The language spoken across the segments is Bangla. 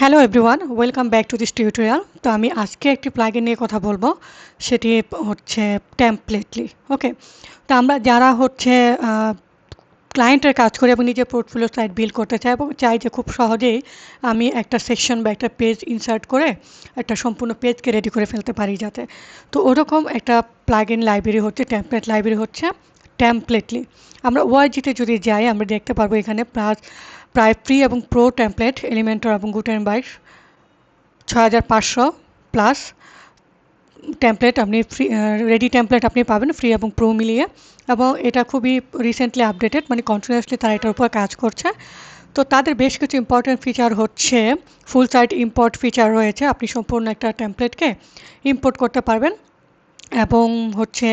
Hello everyone, welcome back to this tutorial. তো আমি আজকে একটি প্লাগইন নিয়ে কথা বলবো, সেটি হচ্ছে টেমপ্লেটলি। ওকে, তো আমরা যারা হচ্ছে ক্লায়েন্টের কাজ করে এবং নিজের পোর্টফোলিও সাইট বিল্ড করতে চাই এবং চাই যে খুব সহজেই আমি একটা সেকশন বা একটা পেজ ইনসার্ট করে একটা সম্পূর্ণ পেজকে রেডি করে ফেলতে পারি যাতে। তো ওরকম একটা প্লাগইন লাইব্রেরি হচ্ছে টেমপ্লেট লাইব্রেরি হচ্ছে টেমপ্লেটলি। আমরা ওআইজিতে যদি যাই আমরা দেখতে পারবো এখানে প্রায় ফ্রি এবং প্রো টেমপ্লেট এলিমেন্টর এবং গুটেনবার্গ 6500 প্লাস টেমপ্লেট আপনি ফ্রি রেডি টেমপ্লেট আপনি পাবেন ফ্রি এবং প্রো মিলিয়ে, এবং এটা খুবই রিসেন্টলি আপডেটেড, মানে কন্টিনিউয়াসলি তারা এটার উপর কাজ করছে। তো তাদের বেশ কিছু ইম্পর্টেন্ট ফিচার হচ্ছে ফুল সাইট ইম্পোর্ট ফিচার রয়েছে, আপনি সম্পূর্ণ একটা টেমপ্লেটকে ইম্পোর্ট করতে পারবেন এবং হচ্ছে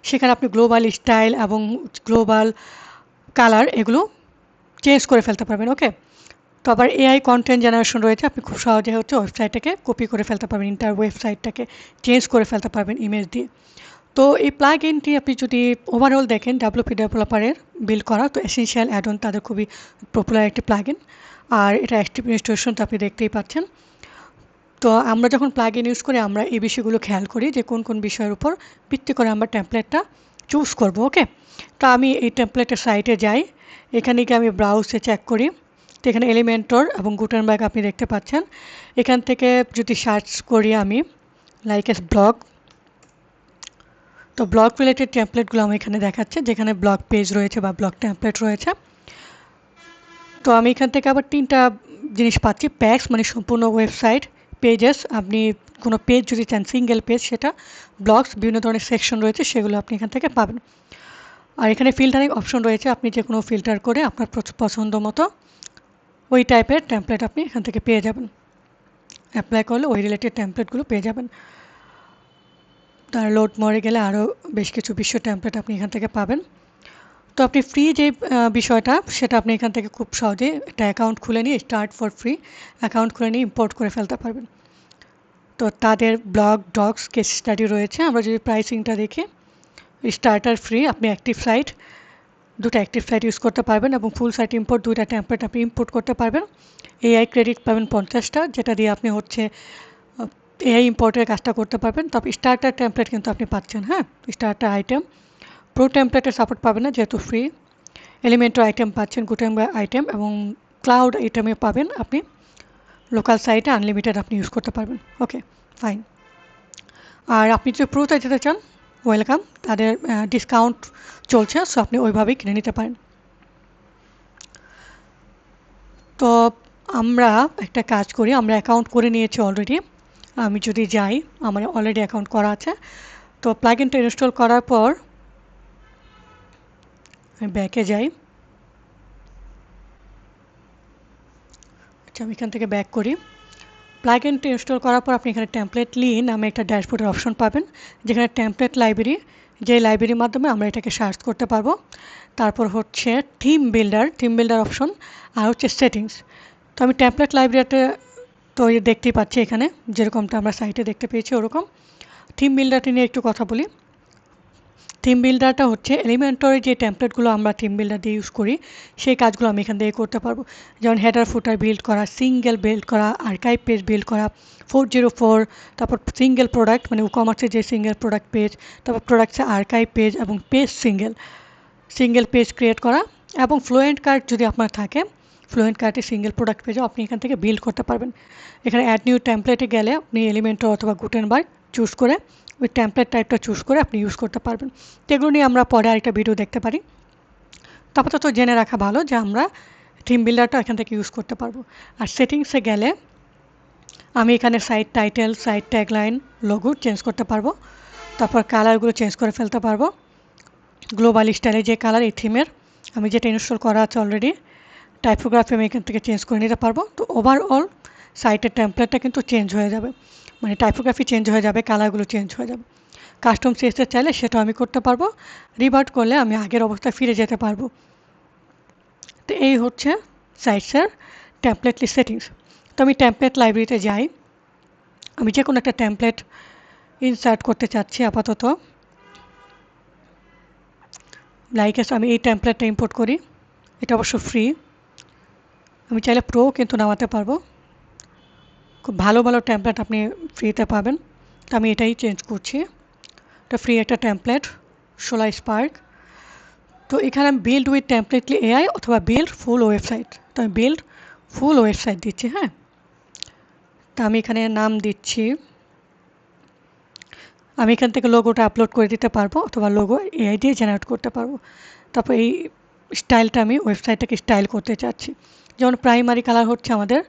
সেখানে আপনি গ্লোবাল স্টাইল এবং গ্লোবাল কালার এগুলো চেঞ্জ করে ফেলতে পারবেন। ওকে, তো আবার এআই কন্টেন্ট জেনারেশন রয়েছে, আপনি খুব সহজে হচ্ছে ওয়েবসাইটটাকে কপি করে ফেলতে পারবেন, ইন্টার ওয়েবসাইটটাকে চেঞ্জ করে ফেলতে পারবেন ইমেজ দিয়ে। তো এই প্লাগ ইনটি আপনি যদি ওভারঅল দেখেন ডেভেলপি ডেভেলপারের বিল্ড করা, তো এসেনশিয়াল অ্যাড অন তাদের খুবই পপুলার একটি প্লাগ ইন, আর এটা অ্যাক্টিভ ইনস্টলেশন তো আপনি দেখতেই পাচ্ছেন। তো আমরা যখন প্লাগ ইন ইউজ করি আমরা এই বিষয়গুলো খেয়াল করি যে কোন কোন বিষয়ের উপর ভিত্তি করে আমরা টেমপ্লেটটা চুজ করব। ওকে, তো আমি এই টেমপ্লেটের সাইটে যাই, এখানে গিয়ে আমি ব্রাউজে চেক করি। তো এখানে এলিমেন্টর এবং গুটেনবার্গ আপনি দেখতে পাচ্ছেন। এখান থেকে যদি সার্চ করি আমি লাইক এস ব্লগ, তো ব্লগ রিলেটেড টেমপ্লেটগুলো আমি এখানে দেখাচ্ছে, যেখানে ব্লগ পেজ রয়েছে বা ব্লগ টেমপ্লেট রয়েছে। তো আমি এখান থেকে আবার তিনটা জিনিস পাচ্ছি, প্যাক্স মানে সম্পূর্ণ ওয়েবসাইট, পেজেস আপনি কোনো পেজ যদি চান সিঙ্গেল পেজ সেটা, ব্লগস বিভিন্ন ধরনের সেকশন রয়েছে সেগুলো আপনি এখান থেকে পাবেন। আর এখানে ফিল্টারিং অপশন রয়েছে, আপনি যে কোনো ফিল্টার করে আপনার পছন্দ মতো ওই টাইপের টেমপ্লেট আপনি এখান থেকে পেয়ে যাবেন, অ্যাপ্লাই করলে ওই রিলেটেড টেমপ্লেটগুলো পেয়ে যাবেন। তার লোড মরে গেলে আরও বেশ কিছু বিশ্ব টেমপ্লেট আপনি এখান থেকে পাবেন। তো আপনি ফ্রি যে বিষয়টা সেটা আপনি এখান থেকে খুব সহজে একটা অ্যাকাউন্ট খুলে নিয়ে স্টার্ট ফর ফ্রি অ্যাকাউন্ট খুলে নিয়ে ইম্পোর্ট করে ফেলতে পারবেন। তো তাদের ব্লগ ডক্স কেস স্টাডি রয়েছে, আমরা যদি প্রাইসিংটা দেখি স্টার্টার ফ্রি, আপনি অ্যাক্টিভ সাইট দুটো অ্যাক্টিভ সাইট ইউজ করতে পারবেন এবং ফুল সাইট ইম্পোর্ট দুইটা টেমপ্লেট আপনি ইম্পোর্ট করতে পারবেন। এআই ক্রেডিট পাবেন 50টা, যেটা দিয়ে আপনি হচ্ছে এআই ইম্পোর্টের কাজটা করতে পারবেন। তবে স্টার্টার টেমপ্লেট কিন্তু আপনি পাচ্ছেন, হ্যাঁ, স্টার্টার আইটেম। প্রো টেমপ্লেটের সাপোর্ট পাবেন না যেহেতু ফ্রি। এলিমেন্টর আইটেম পাচ্ছেন, গুটেনবার্গ আইটেম এবং ক্লাউড আইটেমে পাবেন আপনি লোকাল সাইটে আনলিমিটেড আপনি ইউজ করতে পারবেন। ওকে, ফাইন। আর আপনি যদি প্রোতে যেতে চান ওয়েলকাম, তাদের ডিসকাউন্ট চলছে, সো আপনি ওইভাবেই কিনে নিতে পারেন। তো আমরা একটা কাজ করি, আমরা অ্যাকাউন্ট করে নিয়েছি অলরেডি। আমি যদি যাই, আমার অলরেডি অ্যাকাউন্ট করা আছে। তো প্লাগইনটা ইনস্টল করার পর আমি ব্যাকে যাই। আচ্ছা, আমি এখান থেকে ব্যাক করি। প্লাগইনটা ইনস্টল করার পর আপনি এখানে টেমপ্লেটলি নামে একটা ড্যাশবোর্ডের অপশন পাবেন, যেখানে টেমপ্লেট লাইব্রেরি, যে লাইব্রেরির মাধ্যমে আমরা এটাকে সার্চ করতে পারবো। তারপর হচ্ছে থিম বিল্ডার অপশন, আর হচ্ছে সেটিংস। তো আমি টেমপ্লেট লাইব্রেরিতে তো দেখতেই পাচ্ছি এখানে যেরকমটা আমরা সাইটে দেখতে পেয়েছি ওরকম। থিম বিল্ডারটি নিয়ে একটু কথা বলি। থিম বিল্ডারটা হচ্ছে এলিমেন্টরের যে টেমপ্লেটগুলো আমরা থিম বিল্ডার দিয়ে ইউজ করি সেই কাজগুলো আমি এখান থেকে করতে পারবো, যেমন হেডার ফুটার বিল্ড করা, সিঙ্গেল বিল্ড করা, আর্কাইভ পেজ বিল্ড করা, 404, তারপর সিঙ্গেল প্রোডাক্ট মানে কমার্সের যে সিঙ্গেল প্রোডাক্ট পেজ, তারপর প্রোডাক্টসের আর্কাইভ পেজ এবং পেজ সিঙ্গেল পেজ ক্রিয়েট করা, এবং ফ্লুয়েন্ট কার্ড যদি আপনার থাকে ফ্লুয়েন্ট কার্ডে সিঙ্গেল প্রোডাক্ট পেজও আপনি এখান থেকে বিল্ড করতে পারবেন। এখানে অ্যাড নিউ টেমপ্লেটে গেলে আপনি এলিমেন্টর অথবা গুটেনবার্গ চুজ করে ওই টেমপ্লেট টাইপটা চুজ করে আপনি ইউজ করতে পারবেন। তো এগুলো নিয়ে আমরা পরে আরেকটা ভিডিও দেখতে পারি। তারপর তো জেনে রাখা ভালো যে আমরা থিম বিল্ডারটা এখান থেকে ইউজ করতে পারবো। আর সেটিংসে গেলে আমি এখানে site title, site tagline, logo change করতে পারবো। তারপর কালারগুলো চেঞ্জ করে ফেলতে পারবো, গ্লোবাল স্টাইলে যে কালার এই থিমের আমি যেটা ইনস্টল করা আছে অলরেডি, টাইপোগ্রাফি আমি এখান থেকে চেঞ্জ করে নিতে পারবো। তো ওভারঅল সাইটের টেমপ্লেটটা কিন্তু চেঞ্জ হয়ে যাবে, মানে টাইপোগ্রাফি চেঞ্জ হয়ে যাবে, কালারগুলো চেঞ্জ হয়ে যাবে। কাস্টম সিএসএস চাইলে সেটাও আমি করতে পারবো, রিভার্ট করলে আমি আগের অবস্থায় ফিরে যেতে পারবো। তো এই হচ্ছে সাইটসের টেমপ্লেটলি সেটিংস। তো আমি টেমপ্লেট লাইব্রেরিতে যাই, আমি যে কোনো একটা টেমপ্লেট ইনসার্ট করতে চাচ্ছি আপাতত। লাইক আমি এই টেমপ্লেটটা ইম্পোর্ট করি, এটা অবশ্য ফ্রি, আমি চাইলে প্রো কিন্তু নামাতে পারবো। খুব ভালো ভালো টেমপ্লেট আপনি ফ্রিতে পাবেন। তো আমি এটাই চেঞ্জ করছি, এটা ফ্রি একটা টেমপ্লেট শোলা স্পার্ক। তো এখানে আমি বিল্ড উইথ টেমপ্লেটলি এআই অথবা বিল্ড ফুল ওয়েবসাইট, তো আমি বিল্ড ফুল ওয়েবসাইট দিচ্ছি। হ্যাঁ, তো আমি এখানে নাম দিচ্ছি, আমি এখান থেকে লোগোটা আপলোড করে দিতে পারবো অথবা লোগো এআই দিয়ে জেনারেট করতে পারবো। তারপর এই স্টাইলটা আমি ওয়েবসাইটটাকে স্টাইল করতে চাচ্ছি, যেমন প্রাইমারি কালার হচ্ছে আমাদের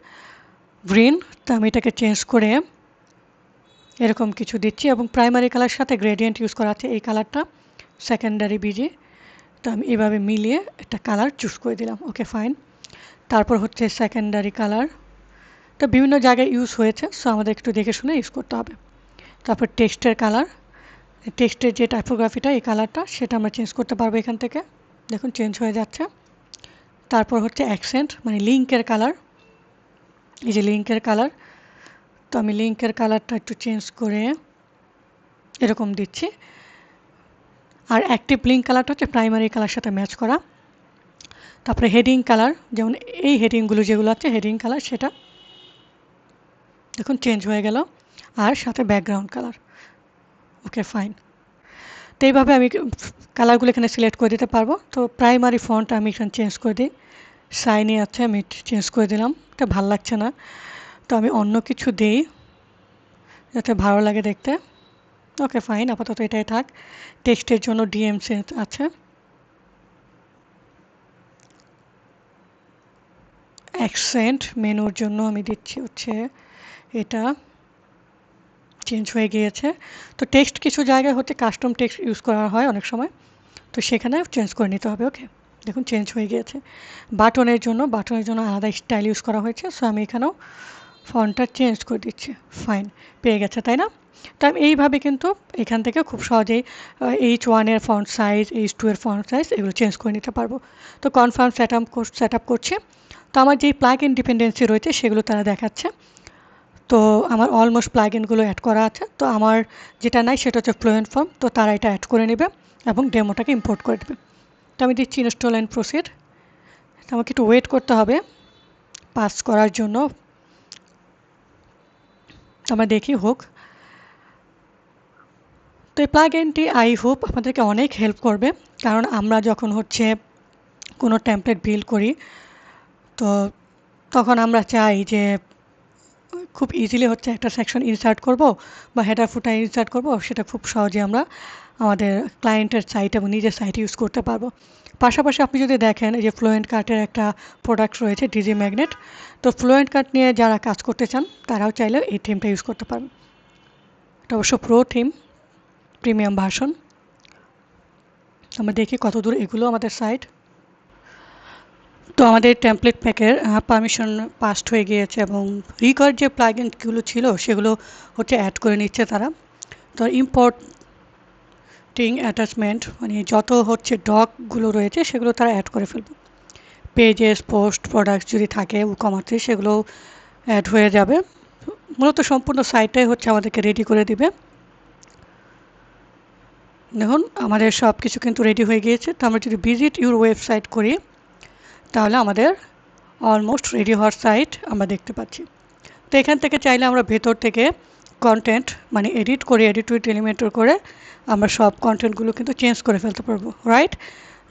গ্রিন, তো আমি এটাকে চেঞ্জ করে এরকম কিছু দিচ্ছি এবং প্রাইমারি কালার সাথে গ্রেডিয়েন্ট ইউজ করা আছে এই কালারটা, সেকেন্ডারি বিজি। তো আমি এভাবে মিলিয়ে একটা কালার চুজ করে দিলাম, ওকে ফাইন। তারপর হচ্ছে সেকেন্ডারি কালার, তো বিভিন্ন জায়গায় ইউজ হয়েছে, সো আমাদের একটু দেখে শুনে ইউজ করতে হবে। তারপর টেক্সটের কালার, টেক্সটের যে টাইপোগ্রাফিটা এই কালারটা সেটা আমরা চেঞ্জ করতে পারবো এখান থেকে, দেখুন চেঞ্জ হয়ে যাচ্ছে। তারপর হচ্ছে অ্যাকসেন্ট মানে লিঙ্কের কালার, এই যে লিঙ্কের কালার, তো আমি লিঙ্কের কালারটা একটু চেঞ্জ করে এরকম দিচ্ছি। আর অ্যাক্টিভ লিঙ্ক কালারটা হচ্ছে প্রাইমারি কালার সাথে ম্যাচ করা। তারপরে হেডিং কালার, যেমন এই হেডিংগুলো যেগুলো আছে হেডিং কালার সেটা দেখুন চেঞ্জ হয়ে গেল, আর সাথে ব্যাকগ্রাউন্ড কালার, ওকে ফাইন। তো এইভাবে আমি কালারগুলো এখানে সিলেক্ট করে দিতে পারবো। তো প্রাইমারি ফন্ট আমি এখানে চেঞ্জ করে দিই, সাইনি আছে আমি চেঞ্জ করে দিলাম, এটা ভালো লাগছে না, তো আমি অন্য কিছু দিই যাতে ভালো লাগে দেখতে, ওকে ফাইন, আপাতত এটাই থাক। টেক্সটের জন্য ডিএমসি আছে, অ্যাকসেন্ট মেনুর জন্য আমি দিচ্ছি হচ্ছে এটা, চেঞ্জ হয়ে গিয়েছে। তো টেক্সট কিছু জায়গায় হচ্ছে কাস্টম টেক্সট ইউজ করা হয় অনেক সময়, তো সেখানে চেঞ্জ করে নিতে হবে, ওকে দেখুন চেঞ্জ হয়ে গিয়েছে। বাটনের জন্য আলাদা স্টাইল ইউজ করা হয়েছে, সো আমি এখানেও ফন্টটা চেঞ্জ করে দিচ্ছি, ফাইন, পেয়ে গেছে তাই না। তো আমি এইভাবে কিন্তু এখান থেকে খুব সহজেই H1-এর ফন্ট সাইজ, H2-এর ফন্ট সাইজ এগুলো চেঞ্জ করে নিতে পারবো। তো কনফার্ম সেট আপ করছি। তো আমার যেই প্লাগ ইন ডিপেন্ডেন্সি রয়েছে সেগুলো তারা দেখাচ্ছে। তো আমার অলমোস্ট প্লাগ ইনগুলো অ্যাড করা আছে, তো আমার যেটা নাই সেটা হচ্ছে ফ্লুয়েন্ট ফর্ম, তো তারা এটা অ্যাড করে নেবে এবং ডেমোটাকে ইম্পোর্ট করে দেবে। তো আমি দিচ্ছি ইনস্টল অ্যান্ড প্রসিড, আমাকে একটু ওয়েট করতে হবে পাস করার জন্য, আমরা দেখি হোক। তো এই প্লাগ ইনটি আই হোপ আপনাদেরকে অনেক হেল্প করবে, কারণ আমরা যখন হচ্ছে কোনো টেমপ্লেট বিল্ড করি তো তখন আমরা চাই যে খুব ইজিলি হচ্ছে একটা সেকশন ইনসার্ট করব বা হেডার ফুটার ইনসার্ট করব, সেটা খুব সহজে আমরা আমাদের ক্লায়েন্টের সাইট এবং নিজের সাইট ইউজ করতে পারবো। পাশাপাশি আপনি যদি দেখেন এই যে ফ্লুয়েন্ট কার্টের একটা প্রোডাক্ট রয়েছে ডিজি ম্যাগনেট, তো ফ্লুয়েন্ট কার্ট নিয়ে যারা কাজ করতে চান তারাও চাইলে এই থিমটা ইউজ করতে পারবেন। এটা অবশ্য প্রো থিম, প্রিমিয়াম ভার্সন। আমরা দেখি কত দূর এগুলো আমাদের সাইট। তো আমাদের টেমপ্লেট প্যাকের পারমিশন পাসড হয়ে গিয়েছে এবং রিকোয়ার্ড যে প্লাগইনগুলো ছিল সেগুলো হচ্ছে অ্যাড করে নিচ্ছে তারা। তো ইম্পোর্টিং অ্যাটাচমেন্ট মানে যত হচ্ছে ডকগুলো রয়েছে সেগুলো তারা অ্যাড করে ফেলবে। পেজেস, পোস্ট, প্রোডাক্টস যদি থাকে কমার্সে সেগুলো অ্যাড হয়ে যাবে। মূলত সম্পূর্ণ সাইটটাই হচ্ছে আমাদেরকে রেডি করে দিবে। দেখুন আমাদের সব কিছু কিন্তু রেডি হয়ে গিয়েছে। তো আমরা যদি ভিজিট ইউর ওয়েবসাইট করি তাহলে আমাদের অলমোস্ট রেডি হওয়ার সাইট আমরা দেখতে পাচ্ছি। তো এখান থেকে চাইলে আমরা ভেতর থেকে কন্টেন্ট মানে এডিট উইথ এলিমেন্টর করে আমরা সব কন্টেন্টগুলো কিন্তু চেঞ্জ করে ফেলতে পারবো, রাইট।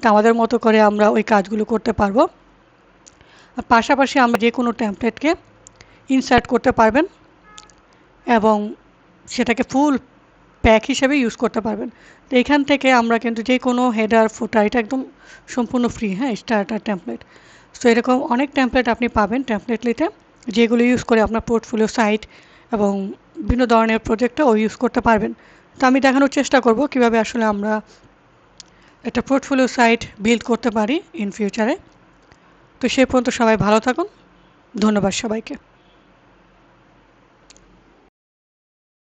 তো আমাদের মতো করে আমরা ওই কাজগুলো করতে পারবো। আর পাশাপাশি আমরা যে কোনো টেমপ্লেটকে ইনসার্ট করতে পারবেন এবং সেটাকে ফুল প্যাক হিসেবে ইউজ করতে পারবেন। তো এখান থেকে আমরা কিন্তু যে কোনো হেডার ফুটার এটা একদম সম্পূর্ণ ফ্রি, হ্যাঁ, স্টার্টার টেমপ্লেট। সো এরকম অনেক টেমপ্লেট আপনি পাবেন টেমপ্লেটলিতে, যেগুলো ইউজ করে আপনার পোর্টফোলিও সাইট এবং বিভিন্ন ধরনের প্রজেক্টও ইউজ করতে পারবেন। তো আমি দেখানোর চেষ্টা করব কিভাবে আসলে আমরা একটা পোর্টফোলিও সাইট বিল্ড করতে পারি ইন ফিউচারে। তো সে পর্যন্ত সবাই ভালো থাকুন, ধন্যবাদ সবাইকে।